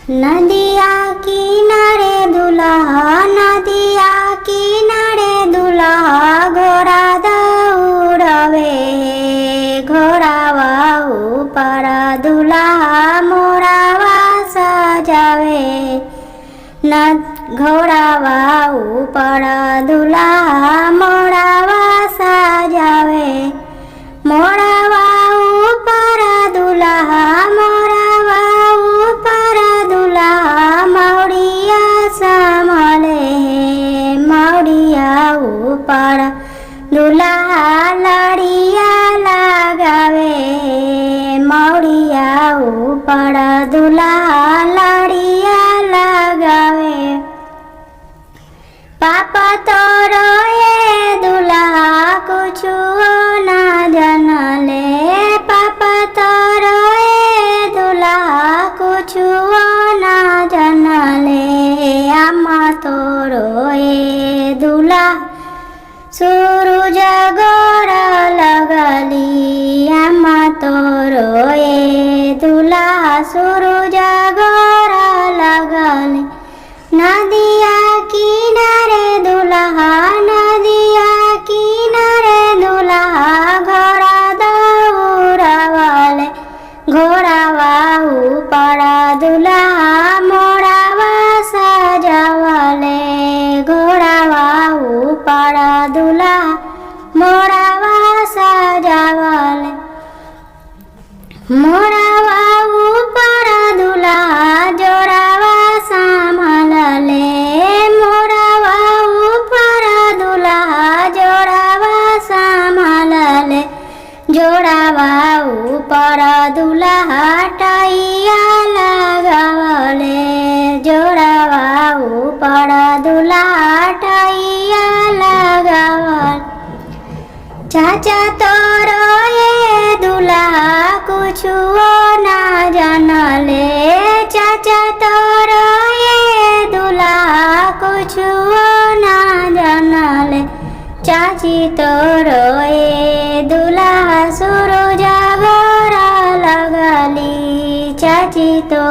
नदिया किनारे दुल्हा, नदिया किनारे दुल्हा, घोड़ा दौड़ावे, घोड़ावा ऊपर दुल्हा मोरावा सजावे। घोड़ावा ऊपर दुल्हा मोरावा सजावे। मोरावा ऊपर दुल्हा, मोरावा ऊपर दुल्हा, मौड़िया संभाले, मौड़िया ऊपर दुल्हा लड़िया लगावे, मौड़िया ऊपर दुल्हा लड़िया लगावे। पापा तोरो ये दुल्हा कुछु ना जानले, पापा तोरो ये दुल्हा कुछु ना जानले। अम्मा तोरो ये दुल्हा सूरज गोरा लगली, अम्मा तोरो ये दुल्हा सूरज गोरा लगली। नदिया किनारे दुल्हा, नदिया किनारे दुल्हा, घोड़ा दौड़ावले, घोड़ावा ऊपर दुल्हा मोरावा सजावले, घोड़ावा ऊपर दुल्हा मोरावा सजावले। मोरावा ऊपर दुल्हा जोड़ावा संभालले, मोरावा ऊपर दुल्हा जोड़ावा संभालले। जोड़ावा ऊपर दुल्हा टाइया लगावले, जोड़ावा ऊपर दुल्हा टाइया लगावले। चाचा तोरो ये दुल्हा कुछु ना जानले, चाचा तोरो ये दुल्हा कुछु ना जानले। चाची तोरो ये दुल्हा सूरज गोरा लगली, चाची तो